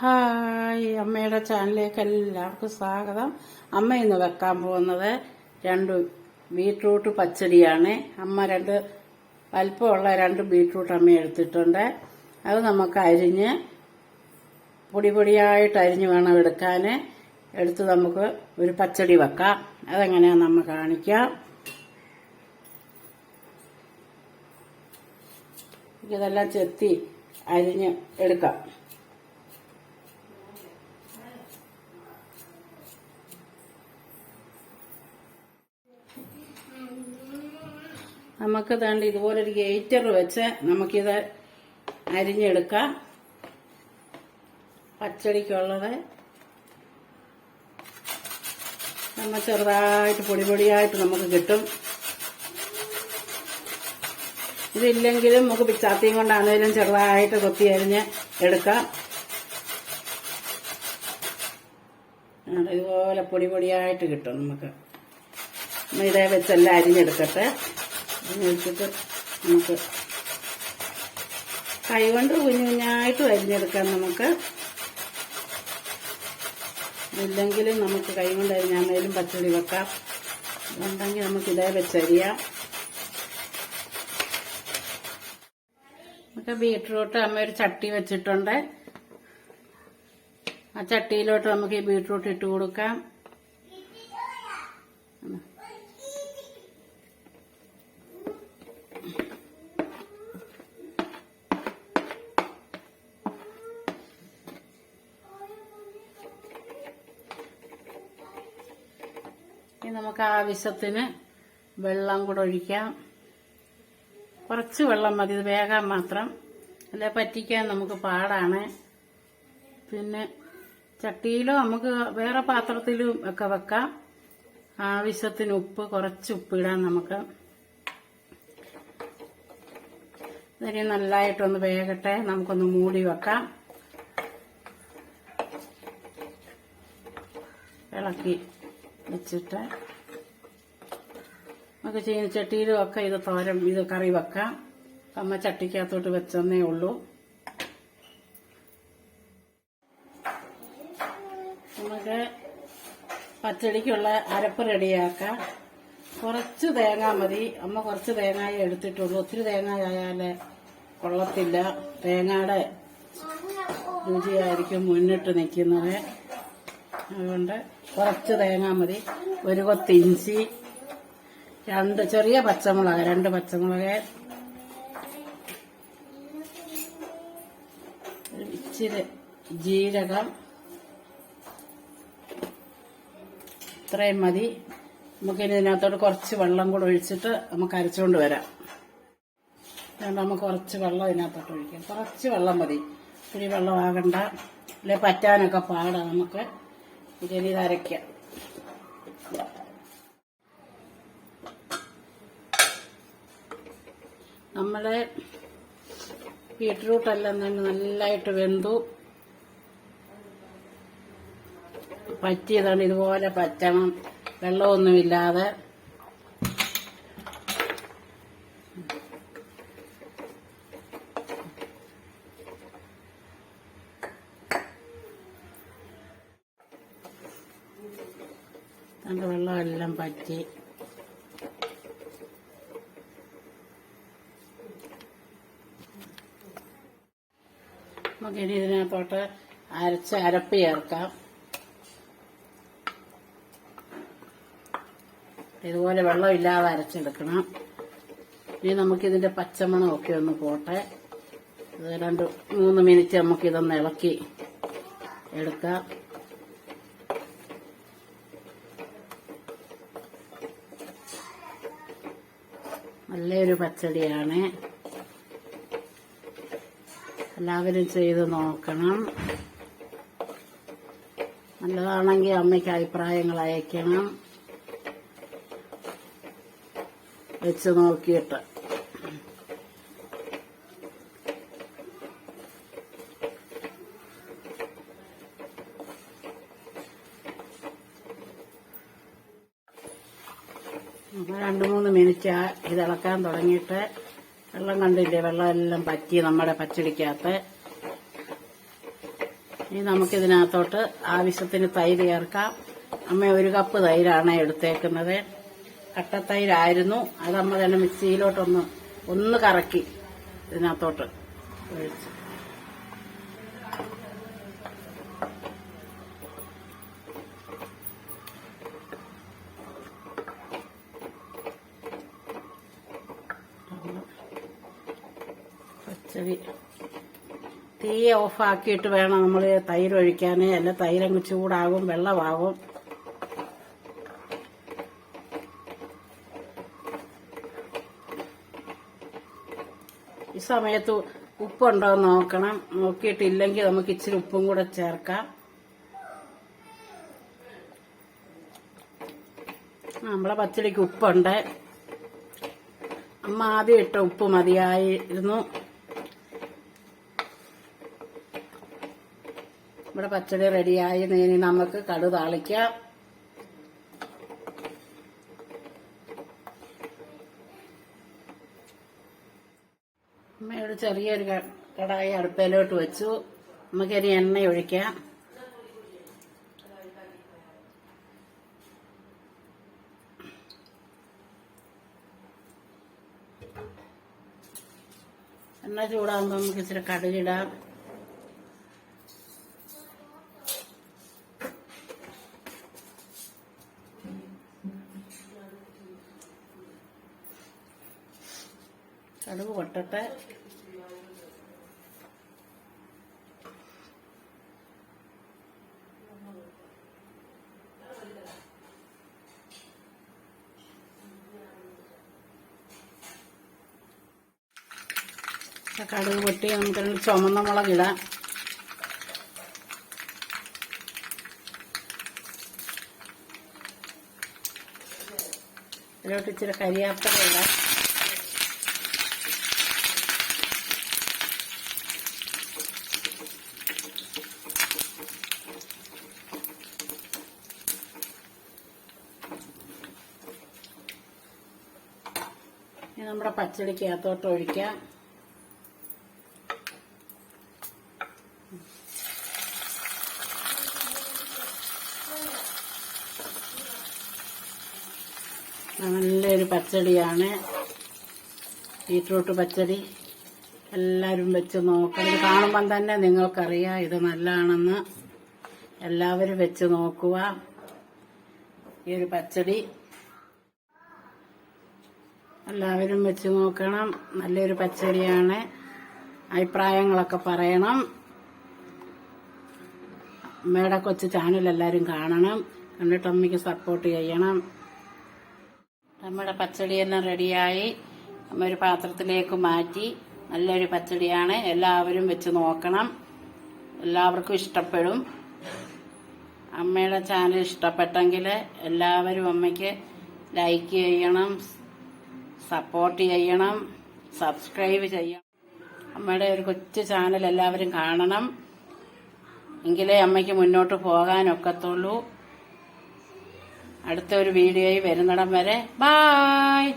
Hi, അമ്മയുടെ ചാനലിലേക്ക് എല്ലാവർക്കും സ്വാഗതം. അമ്മ ഇന്ന് വെക്കാൻ പോകുന്നത് 2 ബീട്രൂട്ട് പച്ചടിയാണ്. അമ്മ വലിപ്പമുള്ള 2 ബീട്രൂട്ട് അമ്മ എടുത്തിട്ടുണ്ട്. അത് നമുക്ക് അരിഞ്ഞ് പൊടിയായിട്ട് അരിഞ്ഞ് വേണം എടുക്കാൻ. എടുത്ത് നമുക്ക് ഒരു പച്ചടി വെക്കാം. അതെങ്ങനെയാണെന്ന് നമ്മ കാണിക്കാം. ഇതെല്ലാം ചെത്തി അരിഞ്ഞ് എടുക്കാം. നമുക്ക് ദാണ്ട് ഇതുപോലൊരു ഗ്രേറ്റർ വെച്ച് നമുക്കിത് അരിഞ്ഞെടുക്കാം. പച്ചടിക്കുള്ളത് നമ്മൾ ചെറുതായിട്ട് പൊടിയായിട്ട് നമുക്ക് കിട്ടും. ഇതില്ലെങ്കിലും നമുക്ക് പിച്ചാത്തിയും കൊണ്ടാണേലും ചെറുതായിട്ട് കൊത്തി അരിഞ്ഞ് എടുക്കാം. ഇതുപോലെ പൊടിയായിട്ട് കിട്ടും നമുക്ക്. ഇതേ വെച്ചെല്ലാം അരിഞ്ഞെടുക്കട്ടെ. അരിഞ്ഞെടുത്തിട്ട് നമുക്ക് കൈകൊണ്ട് കുഞ്ഞായിട്ട് അരിഞ്ഞെടുക്കാം. നമുക്ക് ഇല്ലെങ്കിലും നമുക്ക് കൈ കൊണ്ട് അരിഞ്ഞാണേലും പച്ചടി വെക്കാം. ഉണ്ടെങ്കിൽ നമുക്ക് ഇതേ വെച്ചരിയാം. നമുക്ക് ബീട്രൂട്ട് അമ്മ ഒരു ചട്ടി വെച്ചിട്ടുണ്ട്. ആ ചട്ടിയിലോട്ട് നമുക്ക് ഈ ബീട്രൂട്ട് ഇട്ട് കൊടുക്കാം. നമുക്ക് ആവശ്യത്തിന് വെള്ളം കൂടെ ഒഴിക്കാം. കുറച്ച് വെള്ളം മതി, ഇത് വേകാൻ മാത്രം. അല്ലെ പറ്റിക്കാൻ നമുക്ക് പാടാണ്. പിന്നെ ചട്ടിയിലോ നമുക്ക് വേറെ പാത്രത്തിലും ഒക്കെ വെക്കാം. ആവശ്യത്തിന് ഉപ്പ്, കുറച്ച് ഉപ്പിടാം നമുക്ക്. ഇതിന് നല്ലതായിട്ടൊന്ന് വേകട്ടെ. നമുക്കൊന്ന് മൂടി വെക്കാം. ഇളക്കി വെച്ചിട്ട് നമുക്ക് ചീനച്ചട്ടിയിലും ഒക്കെ ഇത് കറി വെക്കാം. അമ്മ ചട്ടിക്കകത്തോട്ട് വെച്ചെന്നേ ഉള്ളൂ. നമുക്ക് പച്ചടിക്കുള്ള അരപ്പ് റെഡിയാക്കാം. കുറച്ച് തേങ്ങ മതി. അമ്മ കുറച്ച് തേങ്ങായി എടുത്തിട്ടുള്ളൂ. ഒത്തിരി തേങ്ങ ആയാലേ കൊള്ളത്തില്ല. തേങ്ങയുടെ രുചിയായിരിക്കും മുന്നിട്ട് നിൽക്കുന്നത്. അതുകൊണ്ട് കുറച്ച് തേങ്ങ മതി. ഒരു കൊത്ത് ഇഞ്ചി, 2 ചെറിയ പച്ചമുളക്, 2 പച്ചമുളക്, ഇച്ചിരി ജീരകം, ഇത്രയും മതി. നമുക്കിനി ഇതിനകത്തോട്ട് കുറച്ച് വെള്ളം കൂടെ ഒഴിച്ചിട്ട് നമുക്ക് അരച്ചുകൊണ്ട് വരാം. നമുക്ക് കുറച്ച് വെള്ളം ഇതിനകത്തോട്ട് ഒഴിക്കാം. കുറച്ച് വെള്ളം മതി. ഇത്തിരി വെള്ളം ആകണ്ട, അല്ലെ പറ്റാനൊക്കെ പാടാം. നമുക്ക് ഇതിന് ഇത് അരയ്ക്കാം. നമ്മളെ ബീട്രൂട്ടെല്ലാം തന്നെ നല്ലതായിട്ട് വെന്തു പറ്റിയതാണ്. ഇതുപോലെ പറ്റണം, വെള്ളമൊന്നുമില്ലാതെ. അതിന്റെ വെള്ളമെല്ലാം പറ്റി നമുക്കിനി ഇതിനകത്തോട്ട് അരപ്പ് ചേർക്കാം. ഇതുപോലെ വെള്ളമില്ലാതെ അരച്ചെടുക്കണം. ഇനി നമുക്കിതിന്റെ പച്ചമണമൊക്കെ ഒന്ന് പോട്ടെ. ഇത് 2-3 മിനിറ്റ് നമുക്കിതൊന്ന് ഇളക്കി എടുക്കാം. നല്ലൊരു പച്ചടിയാണ്. എല്ലാവരും ചെയ്ത് നോക്കണം. നല്ലതാണെങ്കിൽ അമ്മയ്ക്ക് അഭിപ്രായങ്ങൾ അയക്കണം. വെച്ച് നോക്കിയിട്ട് അപ്പോൾ 2-3 മിനിറ്റ് ഇത് ഇളക്കാൻ തുടങ്ങിയിട്ട് വെള്ളം കണ്ടില്ലേ, വെള്ളം എല്ലാം പറ്റി നമ്മുടെ പച്ചടിക്കകത്ത്. ഇനി നമുക്കിതിനകത്തോട്ട് ആവശ്യത്തിന് തൈര് ചേർക്കാം. അമ്മ 1 കപ്പ് തൈരാണ് എടുത്തേക്കുന്നത്. കട്ടത്തൈരായിരുന്നു. അതമ്മ തന്നെ മിക്സിയിലോട്ടൊന്ന് കറക്കി ഇതിനകത്തോട്ട് ഒഴിച്ചു. പച്ചടി തീ ഓഫാക്കിയിട്ട് വേണം നമ്മൾ തൈര് ഒഴിക്കാൻ. അല്ല തൈരങ്ങ് ചൂടാകും, വെള്ളമാകും. ഈ സമയത്ത് ഉപ്പുണ്ടോ എന്ന് നോക്കണം. നോക്കിയിട്ടില്ലെങ്കിൽ നമുക്ക് ഇച്ചിരി ഉപ്പും കൂടെ ചേർക്കാം. നമ്മളെ പച്ചടിക്ക് ഉപ്പുണ്ട്. അമ്മ ആദ്യം ഇട്ട ഉപ്പ് മതിയായിരുന്നു. ഇവിടെ പച്ചടി റെഡിയായി. ഇനി നമുക്ക് കടുക് താളിക്കാം. അമ്മയുടെ ചെറിയൊരു കടായി അടുപ്പയിലോട്ട് വെച്ചു. നമുക്കിനി എണ്ണ ഒഴിക്കാം. എണ്ണ ചൂടാകുമ്പോൾ നമുക്ക് ഇച്ചിരി കടുകിടാം. കടുക് പൊട്ടട്ടെ. കടുക് പൊട്ടി നമുക്ക് ചുമന്ന മുളകിടാം. ഇതിലോട്ട് ഇച്ചിരി കരിയാപ്പില ഇടാം. ഇനി നമ്മുടെ പച്ചടിക്ക് അകത്തോട്ട് ഒഴിക്കാം. നല്ലൊരു പച്ചടിയാണ് ബീറ്റ്റൂട്ട് പച്ചടി. എല്ലാവരും വെച്ച് നോക്കണം. ഇത് കാണുമ്പം തന്നെ നിങ്ങൾക്കറിയാം ഇത് നല്ലതാണെന്ന്. എല്ലാവരും വെച്ച് നോക്കുക. ഈ ഒരു പച്ചടി എല്ലാവരും വെച്ച് നോക്കണം. നല്ലൊരു പച്ചടിയാണ്. അഭിപ്രായങ്ങളൊക്കെ പറയണം. അമ്മയുടെ കൊച്ചു ചാനൽ എല്ലാവരും കാണണം. കണ്ടിട്ട് അമ്മയ്ക്ക് സപ്പോർട്ട് ചെയ്യണം. നമ്മുടെ പച്ചടിയെല്ലാം റെഡിയായി. അമ്മ ഒരു പാത്രത്തിലേക്ക് മാറ്റി. നല്ലൊരു പച്ചടിയാണ്. എല്ലാവരും വെച്ച് നോക്കണം. എല്ലാവർക്കും ഇഷ്ടപ്പെടും. അമ്മയുടെ ചാനൽ ഇഷ്ടപ്പെട്ടെങ്കിൽ എല്ലാവരും അമ്മയ്ക്ക് ലൈക്ക് ചെയ്യണം, സപ്പോർട്ട് ചെയ്യണം, സബ്സ്ക്രൈബ് ചെയ്യണം. അമ്മയുടെ ഒരു കൊച്ചു ചാനൽ എല്ലാവരും കാണണം. എങ്കിലേ അമ്മയ്ക്ക് മുന്നോട്ട് പോകാനൊക്കത്തുള്ളൂ. അടുത്ത ഒരു വീഡിയോയിൽ വരുന്നിടം വരെ ബായ്.